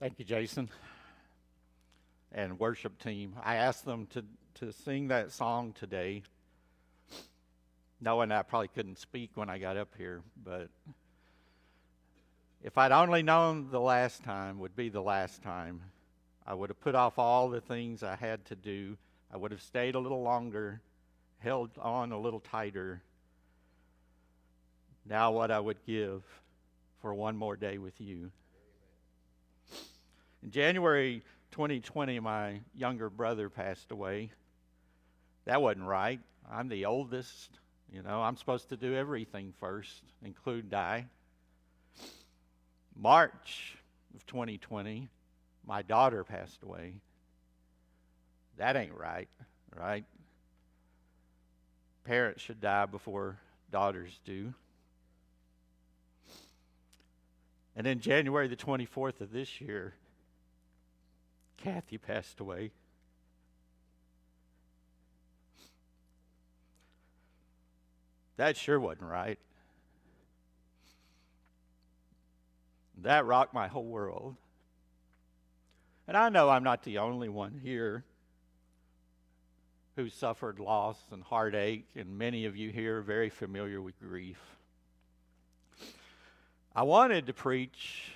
Thank you, Jason, and worship team. I asked them to sing that song today, knowing I probably couldn't speak when I got up here, but if I'd only known the last time would be the last time, I would have put off all the things I had to do. I would have stayed a little longer, held on a little tighter. Now what I would give for one more day with you. In January 2020, my younger brother passed away. That wasn't right. I'm the oldest. I'm supposed to do everything first, include die. March of 2020, my daughter passed away. That ain't right, right? Parents should die before daughters do. And then January the 24th of this year, Kathy passed away. That sure wasn't right. That rocked my whole world. And I know I'm not the only one here who suffered loss and heartache, and many of you here are very familiar with grief. I wanted to preach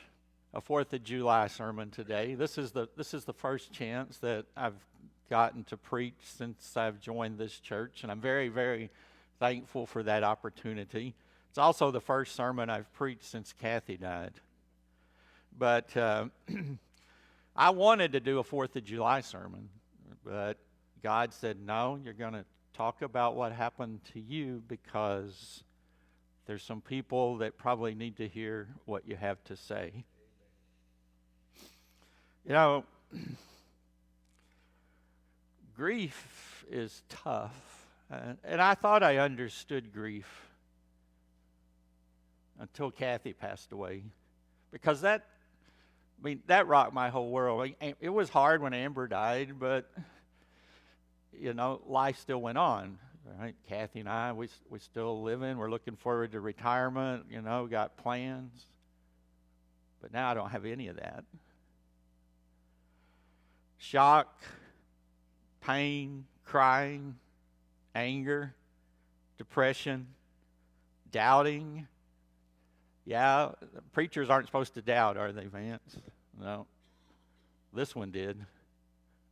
a 4th of July sermon today. This is the first chance that I've gotten to preach since I've joined this church, and I'm very, very thankful for that opportunity. It's also the first sermon I've preached since Kathy died. But I wanted to do a 4th of July sermon, but God said, no, you're going to talk about what happened to you because there's some people that probably need to hear what you have to say. Grief is tough. And I thought I understood grief until Kathy passed away. Because that rocked my whole world. It was hard when Amber died, but, life still went on. Right? Kathy and I, we're still living. We're looking forward to retirement, got plans. But now I don't have any of that. Shock, pain, crying, anger, depression, doubting. Yeah, preachers aren't supposed to doubt, are they, Vance? No. This one did.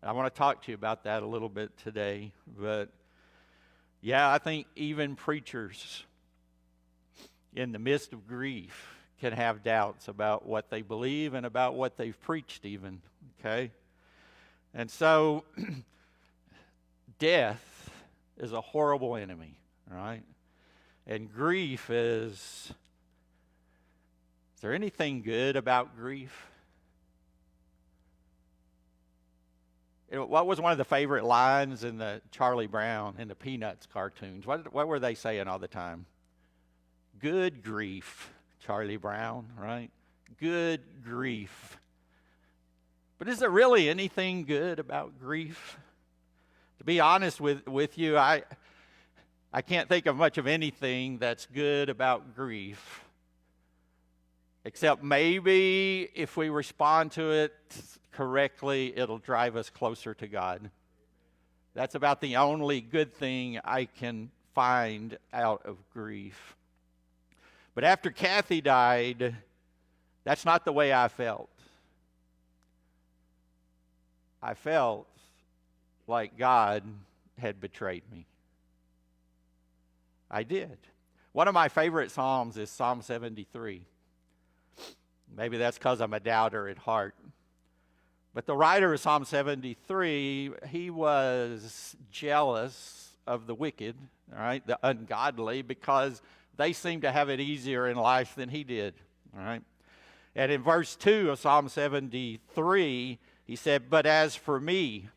I want to talk to you about that a little bit today. But, yeah, I think even preachers in the midst of grief can have doubts about what they believe and about what they've preached even, okay? And so, death is a horrible enemy, right? And grief is there anything good about grief? What was one of the favorite lines in the Charlie Brown and the Peanuts cartoons? What were they saying all the time? Good grief, Charlie Brown, right? Good grief. But is there really anything good about grief? To be honest with you, I can't think of much of anything that's good about grief. Except maybe if we respond to it correctly, it'll drive us closer to God. That's about the only good thing I can find out of grief. But after Kathy died, that's not the way I felt. I felt like God had betrayed me. I did. One of my favorite Psalms is Psalm 73. Maybe that's because I'm a doubter at heart. But the writer of Psalm 73, he was jealous of the wicked, all right, the ungodly, because they seemed to have it easier in life than he did, all right. And in verse 2 of Psalm 73, he said, "But as for me,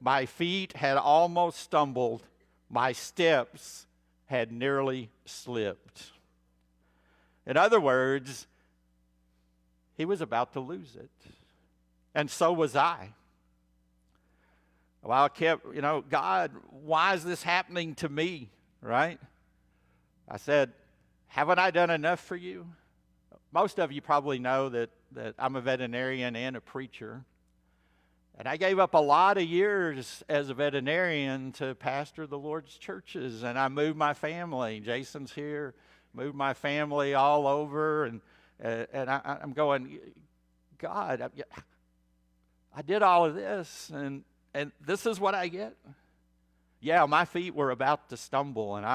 my feet had almost stumbled, my steps had nearly slipped." In other words, he was about to lose it. And so was I. Well, I kept, God, why is this happening to me, right? I said, haven't I done enough for you? Most of you probably know that I'm a veterinarian and a preacher. And I gave up a lot of years as a veterinarian to pastor the Lord's churches. And I moved my family. Jason's here. Moved my family all over. And I'm going, God, I did all of this. And this is what I get? Yeah, my feet were about to stumble. And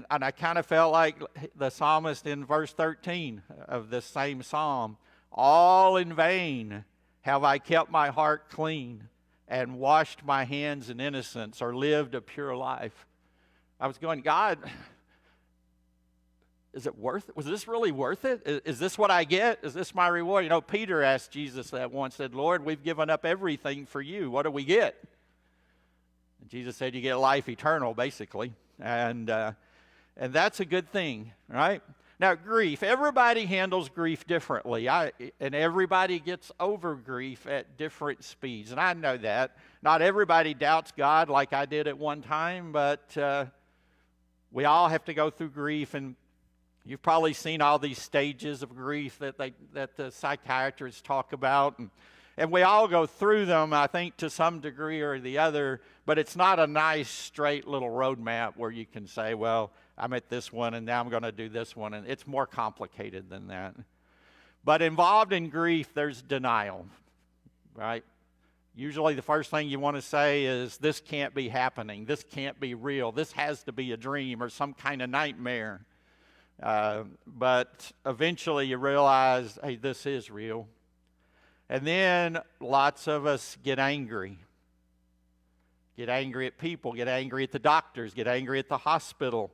I kind of felt like the psalmist in verse 13 of this same psalm. All in vain have I kept my heart clean and washed my hands in innocence or lived a pure life. I was going, God, is it worth it? Was this really worth it? Is this what I get? Is this my reward? You know, Peter asked Jesus that once, said, Lord, we've given up everything for you. What do we get? And Jesus said, you get life eternal, basically. And that's a good thing, right? Now, grief. Everybody handles grief differently. And everybody gets over grief at different speeds. And I know that. Not everybody doubts God like I did at one time, but we all have to go through grief. And you've probably seen all these stages of grief that the psychiatrists talk about. And we all go through them, I think, to some degree or the other. But it's not a nice, straight little roadmap where you can say, well, I'm at this one, and now I'm going to do this one. And it's more complicated than that. But involved in grief, there's denial, right? Usually the first thing you want to say is, this can't be happening. This can't be real. This has to be a dream or some kind of nightmare. But eventually you realize, hey, this is real. And then lots of us get angry. Get angry at people, get angry at the doctors, get angry at the hospital,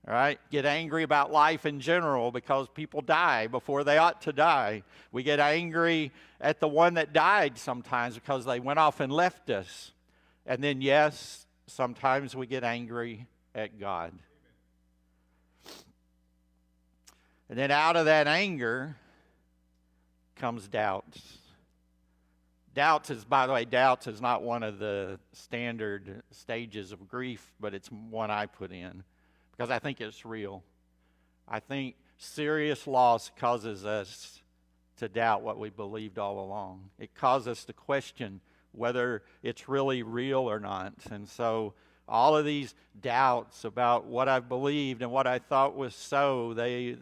all right? Get angry about life in general because people die before they ought to die. We get angry at the one that died sometimes because they went off and left us. And then, yes, sometimes we get angry at God. And then out of that anger comes doubts. Doubts is not one of the standard stages of grief, but it's one I put in because I think it's real. I think serious loss causes us to doubt what we believed all along. It causes us to question whether it's really real or not. And so all of these doubts about what I've believed and what I thought was so, they're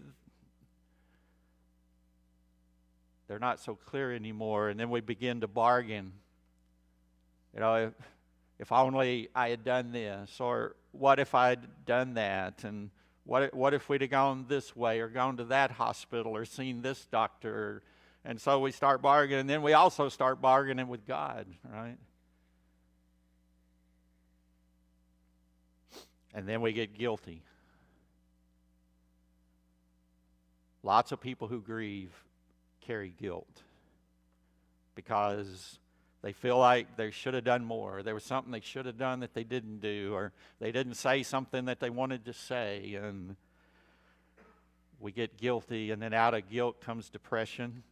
not so clear anymore. And then we begin to bargain. You know, if only I had done this, or what if I'd done that, and what if we'd have gone this way or gone to that hospital or seen this doctor. And so we start bargaining, and then we also start bargaining with God, right? And then we get guilty. Lots of people who grieve carry guilt because they feel like they should have done more. Or there was something they should have done that they didn't do, or they didn't say something that they wanted to say, and we get guilty, and then out of guilt comes depression.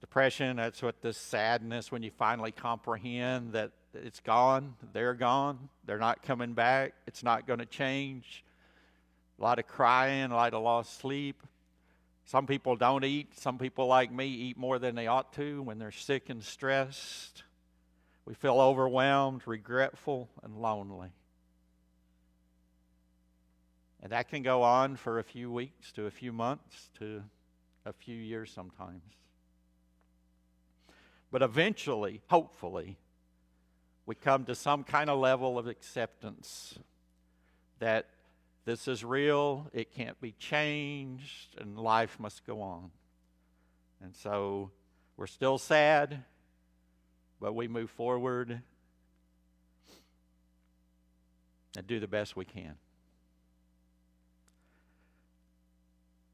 Depression, that's what this sadness, when you finally comprehend that it's gone, they're not coming back, it's not going to change. A lot of crying, a lot of lost sleep. Some people don't eat. Some people, like me, eat more than they ought to when they're sick and stressed. We feel overwhelmed, regretful, and lonely. And that can go on for a few weeks to a few months to a few years sometimes. But eventually, hopefully, we come to some kind of level of acceptance that this is real, it can't be changed, and life must go on. And so we're still sad, but we move forward and do the best we can.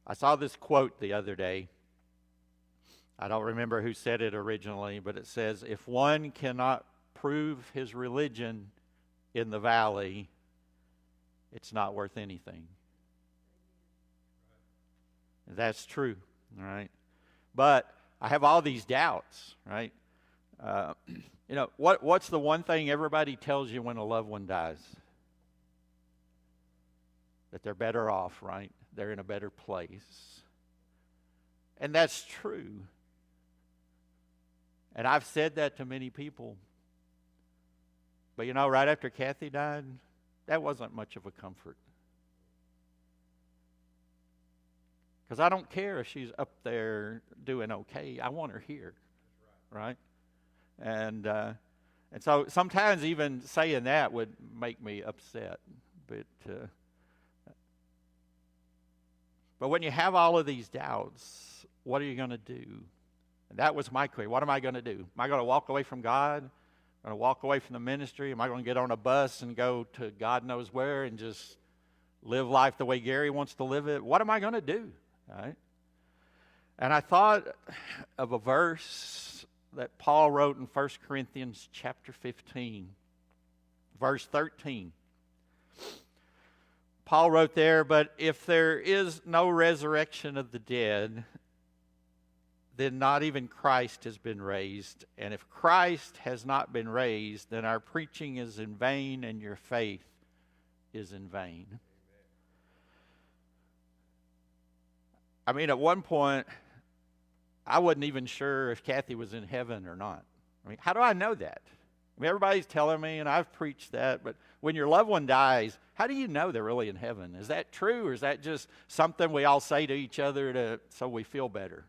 I saw this quote the other day. I don't remember who said it originally, but it says, if one cannot prove his religion in the valley, it's not worth anything. That's true, right? But I have all these doubts, right? What's the one thing everybody tells you when a loved one dies? That they're better off, right? they're in a better place. And that's true. And I've said that to many people. But right after Kathy died, that wasn't much of a comfort. Because I don't care if she's up there doing okay. I want her here, right? And so sometimes even saying that would make me upset. But when you have all of these doubts, what are you going to do? And that was my question. What am I going to do? Am I going to walk away from God? Am I going to walk away from the ministry? Am I going to get on a bus and go to God knows where and just live life the way Gary wants to live it? What am I going to do? Right? And I thought of a verse that Paul wrote in 1 Corinthians chapter 15, verse 13. Paul wrote there, "But if there is no resurrection of the dead, then not even Christ has been raised. And if Christ has not been raised, then our preaching is in vain and your faith is in vain." I mean, at one point, I wasn't even sure if Kathy was in heaven or not. I mean, how do I know that? I mean, everybody's telling me, and I've preached that, but when your loved one dies, how do you know they're really in heaven? Is that true, or is that just something we all say to each other so we feel better?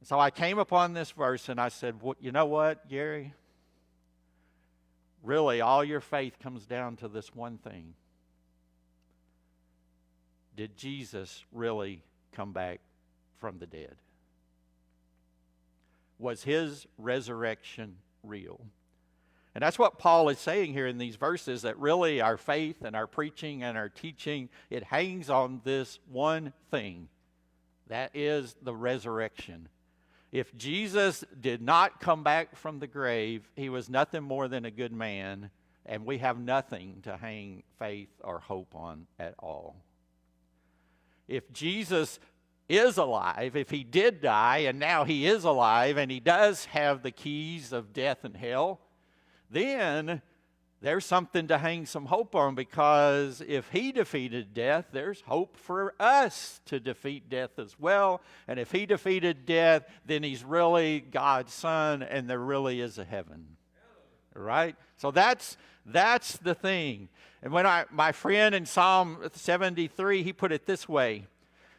So I came upon this verse, and I said, well, you know what, Gary? Really, all your faith comes down to this one thing. Did Jesus really come back from the dead? Was his resurrection real? And that's what Paul is saying here in these verses, that really our faith and our preaching and our teaching, it hangs on this one thing. That is the resurrection. If Jesus did not come back from the grave, he was nothing more than a good man, and we have nothing to hang faith or hope on at all. If Jesus is alive, if he did die and now he is alive and he does have the keys of death and hell, then there's something to hang some hope on, because if he defeated death, there's hope for us to defeat death as well. And if he defeated death, then he's really God's son and there really is a heaven. Right? So that's the thing. And when my friend in Psalm 73, he put it this way: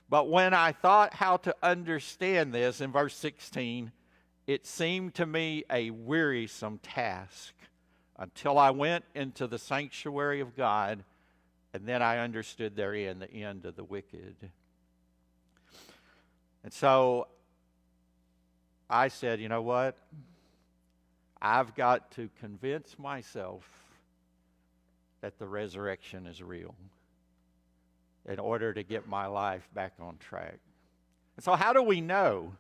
"But when I thought how to understand this," in verse 16, "it seemed to me a wearisome task until I went into the sanctuary of God, and then I understood therein the end of the wicked." And so I said, you know what? I've got to convince myself that the resurrection is real in order to get my life back on track. And so how do we know?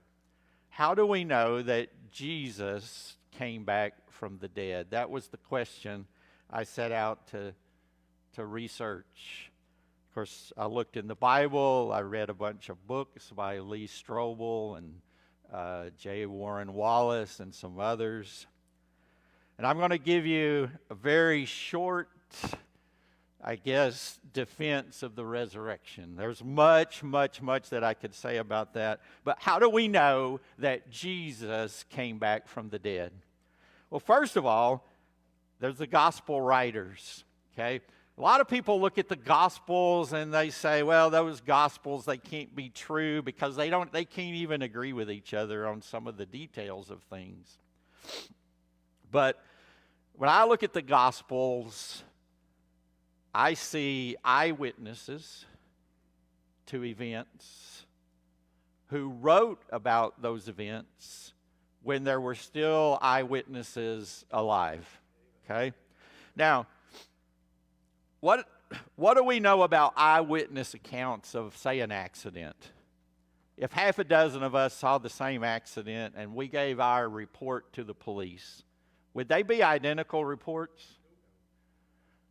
How do we know that Jesus came back from the dead? That was the question I set out to research. Of course, I looked in the Bible. I read a bunch of books by Lee Strobel and J. Warren Wallace and some others. And I'm going to give you a very short, I guess, defense of the resurrection. There's much, much, much that I could say about that. But how do we know that Jesus came back from the dead? Well, first of all, there's the gospel writers, okay? A lot of people look at the gospels and they say, well, those gospels, they can't be true because they can't even agree with each other on some of the details of things. But when I look at the gospels, I see eyewitnesses to events who wrote about those events when there were still eyewitnesses alive. Okay? Now, what do we know about eyewitness accounts of, say, an accident? If half a dozen of us saw the same accident and we gave our report to the police, would they be identical reports?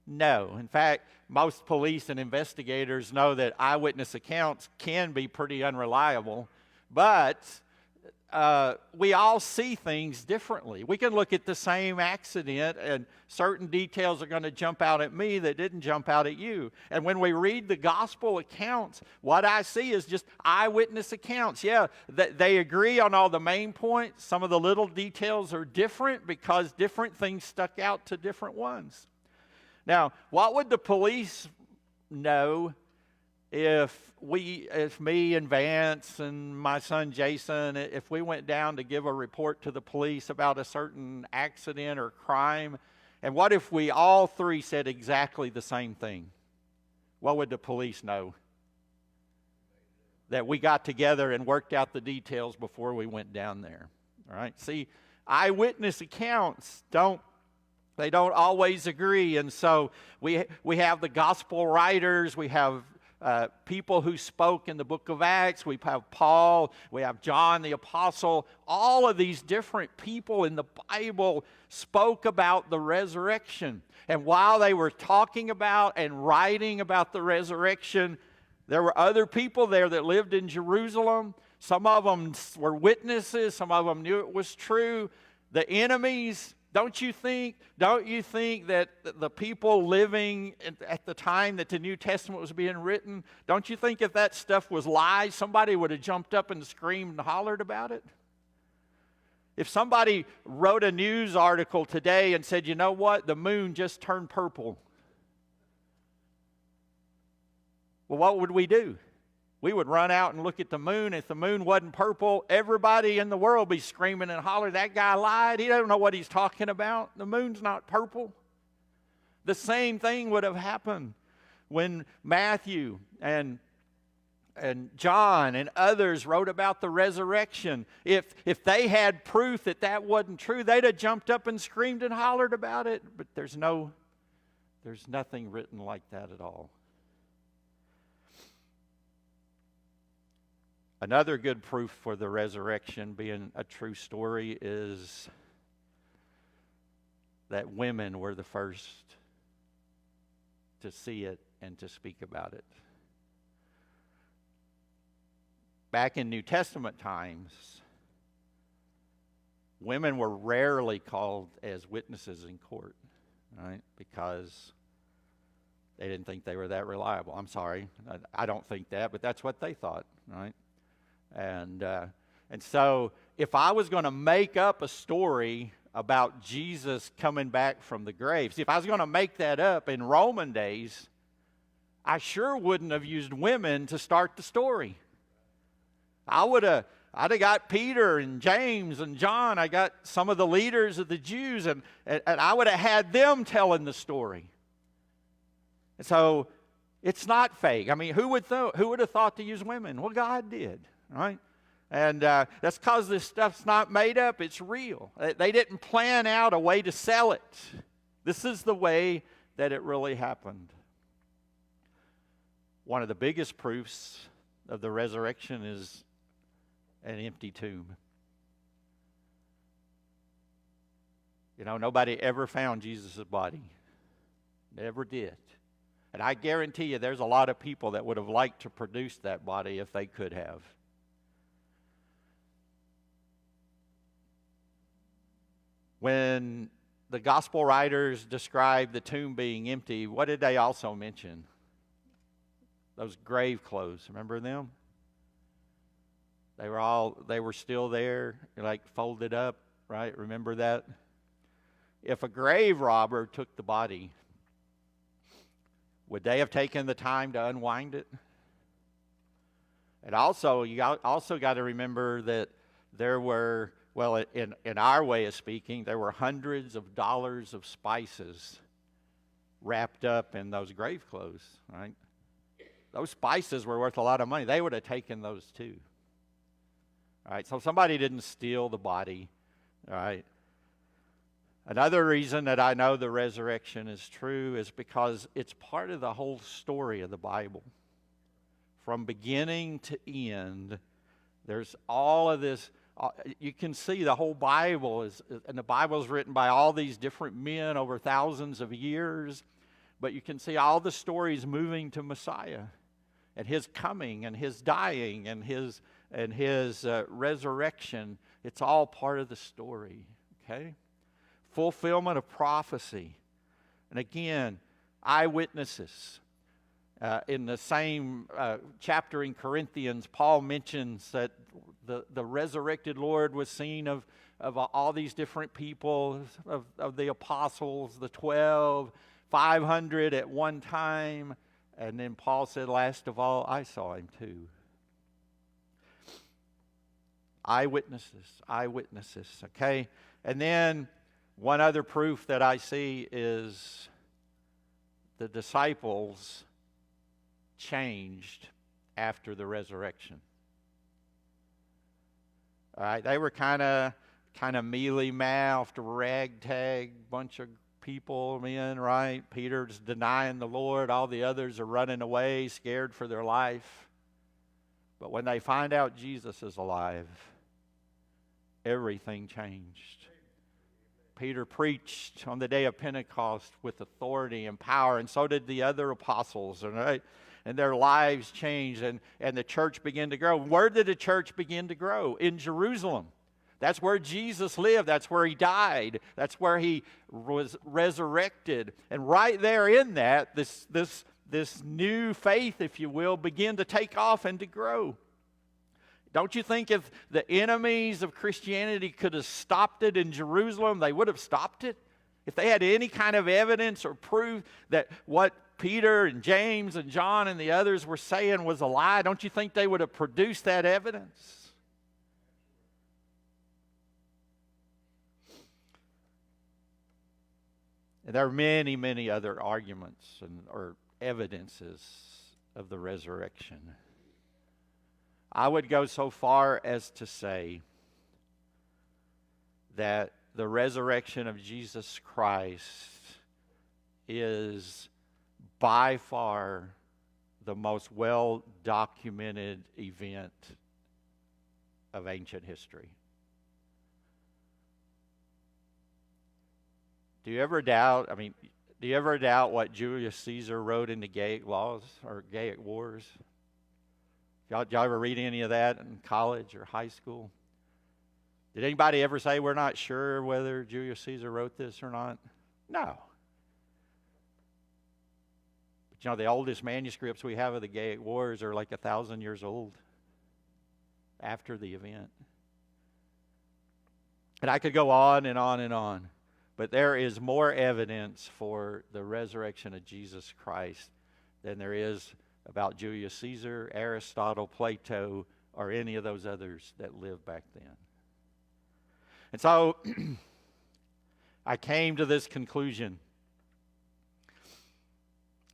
No. In fact, most police and investigators know that eyewitness accounts can be pretty unreliable, but we all see things differently. We can look at the same accident and certain details are going to jump out at me that didn't jump out at you. And when we read the gospel accounts, what I see is just eyewitness accounts. Yeah, they agree on all the main points. Some of the little details are different because different things stuck out to different ones. Now, what would the police know if me and Vance and my son Jason, if we went down to give a report to the police about a certain accident or crime, and what if we all three said exactly the same thing? What would the police know? That we got together and worked out the details before we went down there. All right? See, eyewitness accounts don't always agree, and so we have the gospel writers, we have people who spoke in the book of Acts. We have Paul, we have John the Apostle. All of these different people in the Bible spoke about the resurrection. And while they were talking about and writing about the resurrection, there were other people there that lived in Jerusalem. Some of them were witnesses. Some of them knew it was true. The enemies, don't you think that the people living at the time that the New Testament was being written, don't you think if that stuff was lies, somebody would have jumped up and screamed and hollered about it? If somebody wrote a news article today and said, you know what, the moon just turned purple, well, what would we do? We would run out and look at the moon. If the moon wasn't purple, everybody in the world would be screaming and hollering, that guy lied. He doesn't know what he's talking about. The moon's not purple. The same thing would have happened when Matthew and John and others wrote about the resurrection. If they had proof that that wasn't true, they'd have jumped up and screamed and hollered about it. But there's nothing written like that at all. Another good proof for the resurrection being a true story is that women were the first to see it and to speak about it. Back in New Testament times, women were rarely called as witnesses in court, right? Because they didn't think they were that reliable. I'm sorry, I don't think that, but that's what they thought, right? And so if I was going to make up a story about Jesus coming back from the grave, see, if I was going to make that up in Roman days, I sure wouldn't have used women to start the story. I'd have got Peter and James and John. I got some of the leaders of the Jews, and I would have had them telling the story. And so it's not fake. I mean, who would have thought to use women? Well, God did. Right? And that's because this stuff's not made up. It's real. They didn't plan out a way to sell it. This is the way that it really happened. One of the biggest proofs of the resurrection is an empty tomb. You know, nobody ever found Jesus' body. Never did. And I guarantee you there's a lot of people that would have liked to produce that body if they could have. When the gospel writers described the tomb being empty, what did they also mention? Those grave clothes. Remember them? They were still there, like folded up, right? Remember that? If a grave robber took the body, would they have taken the time to unwind it? And also, you also got to remember that there were, well, in our way of speaking, there were hundreds of dollars of spices wrapped up in those grave clothes, right? Those spices were worth a lot of money. They would have taken those too. All right, so somebody didn't steal the body, all right? Another reason that I know the resurrection is true is because it's part of the whole story of the Bible. From beginning to end, there's all of this. You can see the whole Bible and the Bible is written by all these different men over thousands of years, but you can see all the stories moving to Messiah. and his coming and his dying and his resurrection. It's all part of the story, okay? Fulfillment of prophecy. And again, eyewitnesses. In the same chapter in Corinthians, Paul mentions that the resurrected Lord was seen of all these different people, of the apostles, the 12, 500 at one time. And then Paul said, last of all, I saw him too. Eyewitnesses, okay? And then one other proof that I see is the disciples changed after the resurrection. All right, they were kind of mealy-mouthed, ragtag bunch of people, men, right? Peter's denying the Lord. All the others are running away, scared for their life. But when they find out Jesus is alive, everything changed. Peter preached on the day of Pentecost with authority and power, and so did the other apostles, right? And their lives changed, and the church began to grow. Where did the church begin to grow? In Jerusalem. That's where Jesus lived. That's where he died. That's where he was resurrected. And right there in that, this new faith, if you will, began to take off and to grow. Don't you think if the enemies of Christianity could have stopped it in Jerusalem, they would have stopped it? If they had any kind of evidence or proof that what Peter and James and John and the others were saying was a lie, don't you think they would have produced that evidence? And there are many, many other arguments or evidences of the resurrection. I would go so far as to say that the resurrection of Jesus Christ is by far the most well-documented event of ancient history. Do you ever doubt what Julius Caesar wrote in the Gallic Laws or Gallic Wars? Y'all ever read any of that in college or high school? Did anybody ever say we're not sure whether Julius Caesar wrote this or not? No. But the oldest manuscripts we have of the Gallic Wars are like 1,000 years old after the event. And I could go on and on and on. But there is more evidence for the resurrection of Jesus Christ than there is about Julius Caesar, Aristotle, Plato, or any of those others that lived back then. And so I came to this conclusion.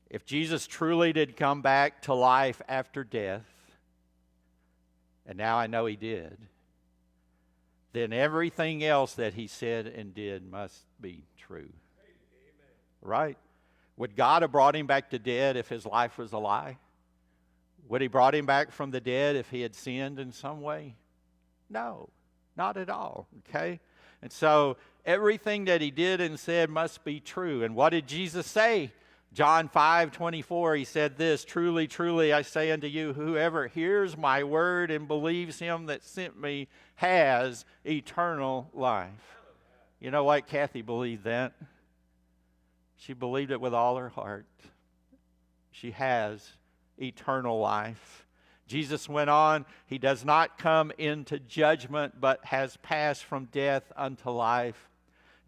If Jesus truly did come back to life after death, and now I know he did, then everything else that he said and did must be true. Amen. Right? Would God have brought him back to dead if his life was a lie? Would he brought him back from the dead if he had sinned in some way? No, not at all, okay? And so everything that he did and said must be true. And what did Jesus say? John 5:24, he said this, "Truly, truly, I say unto you, whoever hears my word and believes him that sent me has eternal life." You know what? Kathy believed that. She believed it with all her heart. She has eternal life. Jesus went on, he does not come into judgment, but has passed from death unto life.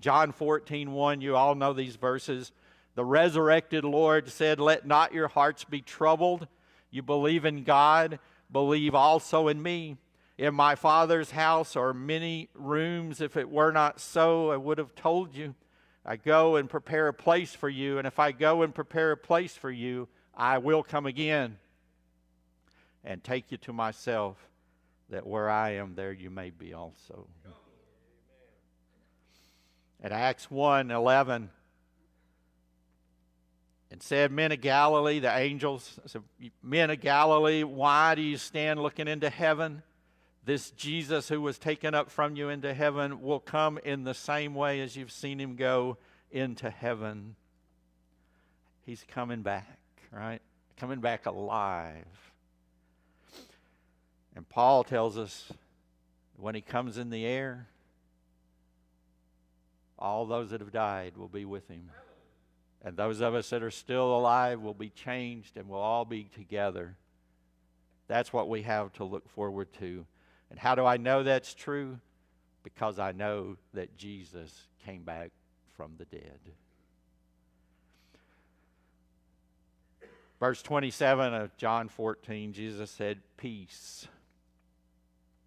John 14:1, you all know these verses. The resurrected Lord said, "Let not your hearts be troubled. You believe in God, believe also in me. In my Father's house are many rooms. If it were not so, I would have told you. I go and prepare a place for you. And if I go and prepare a place for you, I will come again and take you to myself, that where I am, there you may be also." At Acts 1:11, and said, "Men of Galilee," the angels said, "Men of Galilee, why do you stand looking into heaven? This Jesus who was taken up from you into heaven will come in the same way as you've seen him go into heaven." He's coming back, right? coming back alive. And Paul tells us when he comes in the air, all those that have died will be with him. And those of us that are still alive will be changed and we'll all be together. That's what we have to look forward to. And how do I know that's true? Because I know that Jesus came back from the dead. Verse 27 of John 14, Jesus said, "Peace,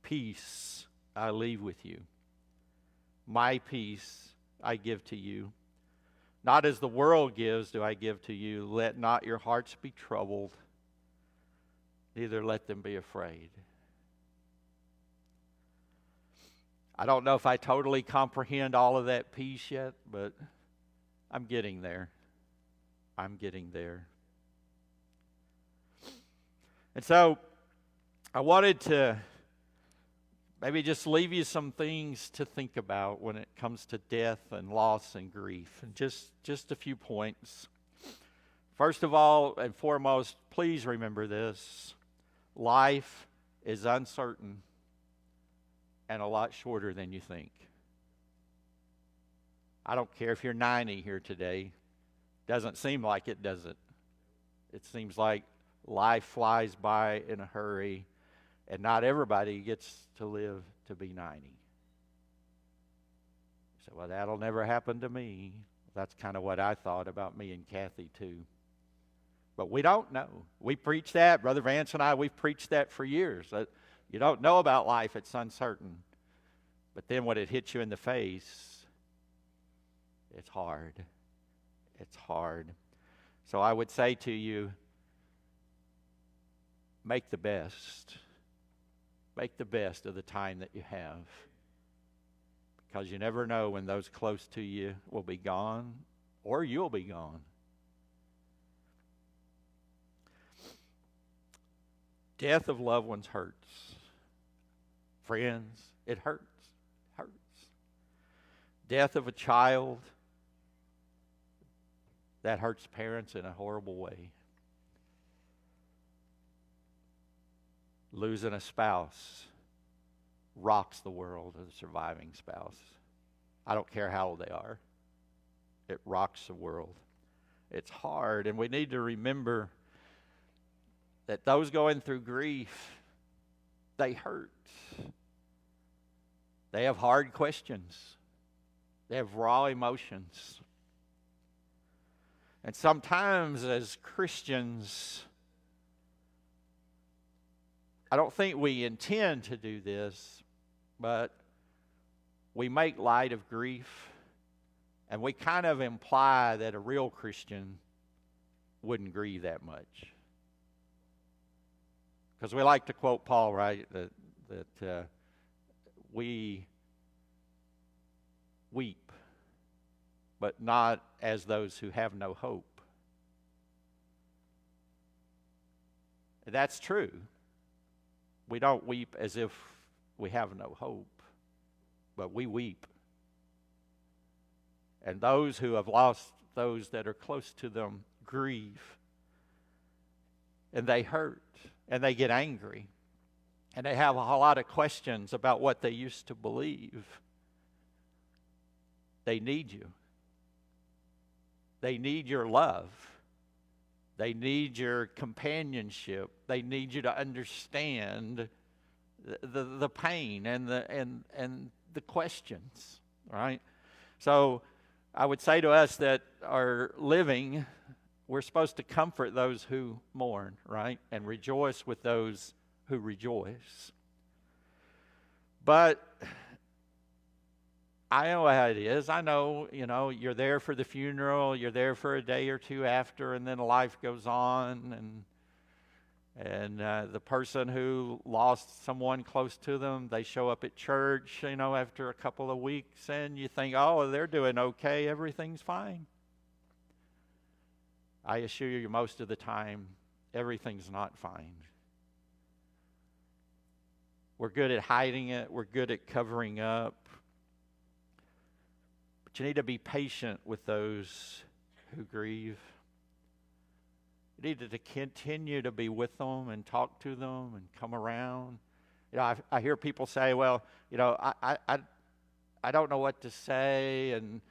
peace I leave with you. My peace I give to you. Not as the world gives do I give to you. Let not your hearts be troubled, neither let them be afraid." I don't know if I totally comprehend all of that peace yet, but I'm getting there. I'm getting there. And so I wanted to maybe just leave you some things to think about when it comes to death and loss and grief. And just a few points. First of all and foremost, please remember this. Life is uncertain and a lot shorter than you think. I don't care if you're 90 here today. Doesn't seem like it, does it? It seems like life flies by in a hurry, and not everybody gets to live to be 90. You say, well, that'll never happen to me. That's kind of what I thought about me and Kathy, too. But we don't know. We preach that. Brother Vance and I, we've preached that for years. You don't know about life. It's uncertain. But then when it hits you in the face, it's hard. It's hard. So I would say to you, make the best. Make the best of the time that you have. Because you never know when those close to you will be gone or you'll be gone. Death of loved ones hurts. Friends, it hurts. It hurts. Death of a child, that hurts parents in a horrible way. Losing a spouse rocks the world of the surviving spouse. I don't care how old they are. It rocks the world. It's hard, and we need to remember that those going through grief, they hurt. They have hard questions. They have raw emotions. And sometimes as Christians, I don't think we intend to do this, but we make light of grief, and we kind of imply that a real Christian wouldn't grieve that much. Because we like to quote Paul, right? That we weep, but not as those who have no hope. That's true. We don't weep as if we have no hope, but we weep. And those who have lost those that are close to them grieve. And they hurt. And they get angry. And they have a lot of questions about what they used to believe. They need you. They need your love. They need your companionship. They need you to understand the pain and the questions, right? So I would say to us that are living, we're supposed to comfort those who mourn, right? And rejoice with those who rejoice. But I know how it is. I know, you're there for the funeral, you're there for a day or two after, and then life goes on, and the person who lost someone close to them, they show up at church, after a couple of weeks, and you think, oh, they're doing okay, everything's fine. I assure you, most of the time, everything's not fine. We're good at hiding it. We're good at covering up. But you need to be patient with those who grieve. You need to continue to be with them and talk to them and come around. I hear people say, well, I don't know what to say, and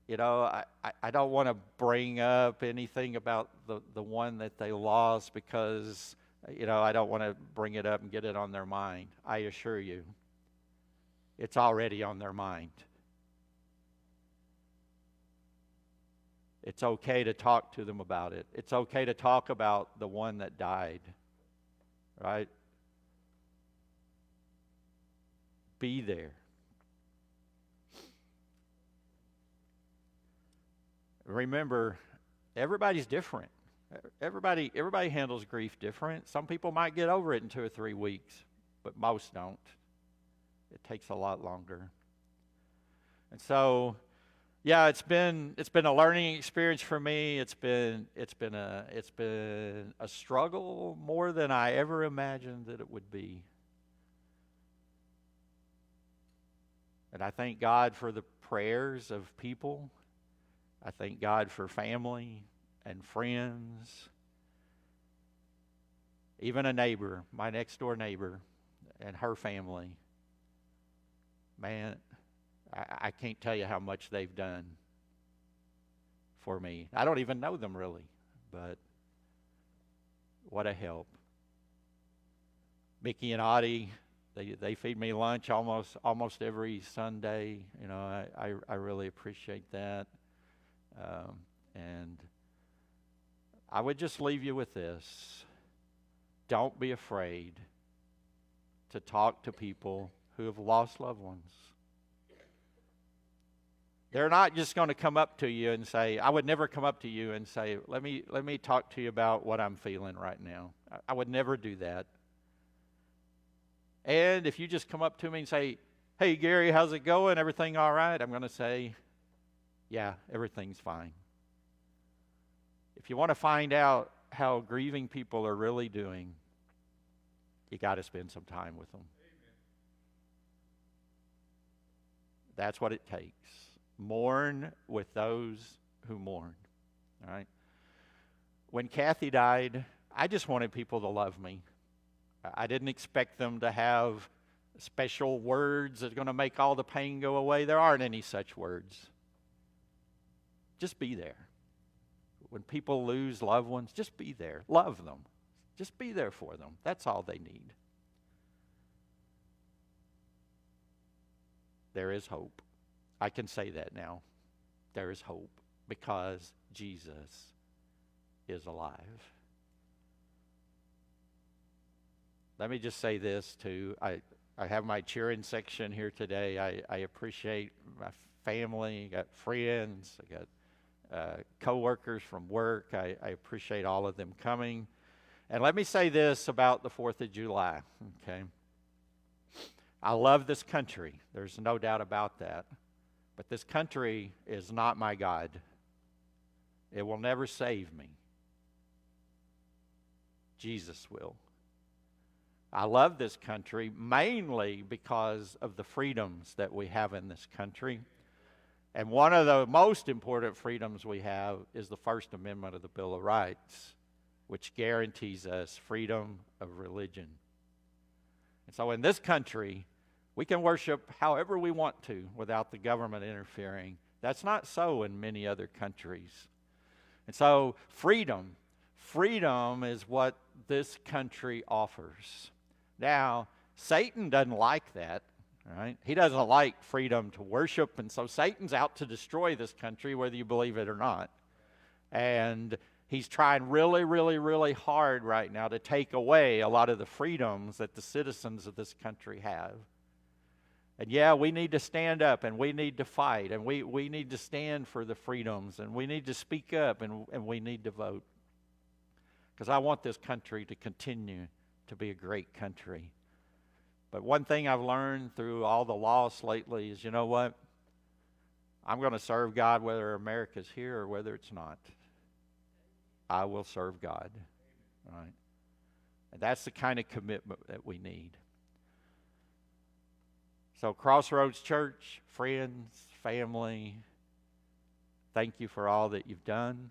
I don't want to bring up anything about the one that they lost because I don't want to bring it up and get it on their mind. I assure you, it's already on their mind. It's okay to talk to them about it. It's okay to talk about the one that died, right? Be there. Remember, everybody's different. Everybody handles grief different. Some people might get over it in 2 or 3 weeks, but most don't. It takes a lot longer. And so, yeah, it's been a learning experience for me. It's been a struggle more than I ever imagined that it would be. And I thank God for the prayers of people. I thank God for family and friends. Even a neighbor, my next door neighbor, and her family. Man, I can't tell you how much they've done for me. I don't even know them really, but what a help. Mickey and Audie, they feed me lunch almost every Sunday. I really appreciate that. And I would just leave you with this. Don't be afraid to talk to people who have lost loved ones. They're not just going to come up to you and say, I would never come up to you and say, let me talk to you about what I'm feeling right now. I would never do that. And if you just come up to me and say, hey, Gary, how's it going? Everything all right? I'm going to say, yeah, everything's fine. If you want to find out how grieving people are really doing, you got to spend some time with them. Amen. That's what it takes. Mourn with those who mourn. All right. When Kathy died, I just wanted people to love me. I didn't expect them to have special words that are going to make all the pain go away. There aren't any such words. Just be there. When people lose loved ones, just be there. Love them. Just be there for them. That's all they need. There is hope. I can say that now. There is hope because Jesus is alive. Let me just say this too. I have my cheering section here today. I appreciate my family. I got friends. I got co-workers from work. I appreciate all of them coming. And let me say this about the 4th of July, okay? I love this country. There's no doubt about that. But this country is not my God. It will never save me. Jesus will. I love this country mainly because of the freedoms that we have in this country. And one of the most important freedoms we have is the First Amendment of the Bill of Rights, which guarantees us freedom of religion. And so in this country, we can worship however we want to without the government interfering. That's not so in many other countries. And so freedom is what this country offers. Now, Satan doesn't like that, right? He doesn't like freedom to worship, and so Satan's out to destroy this country, whether you believe it or not. And he's trying really, really, really hard right now to take away a lot of the freedoms that the citizens of this country have. And yeah, we need to stand up, and we need to fight, and we need to stand for the freedoms, and we need to speak up, and we need to vote. Because I want this country to continue to be a great country. But one thing I've learned through all the loss lately is, you know what? I'm going to serve God whether America's here or whether it's not. I will serve God. All right? And that's the kind of commitment that we need. So Crossroads Church, friends, family, thank you for all that you've done.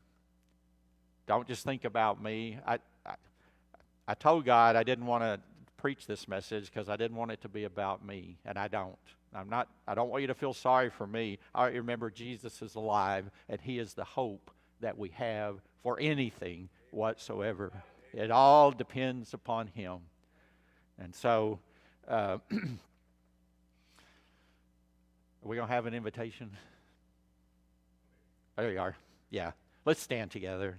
Don't just think about me. I told God I didn't want to preach this message because I didn't want it to be about me, and I don't. I don't want you to feel sorry for me. I remember Jesus is alive, and he is the hope that we have for anything whatsoever. It all depends upon him. And so, are we going to have an invitation? There you are. Yeah. Let's stand together.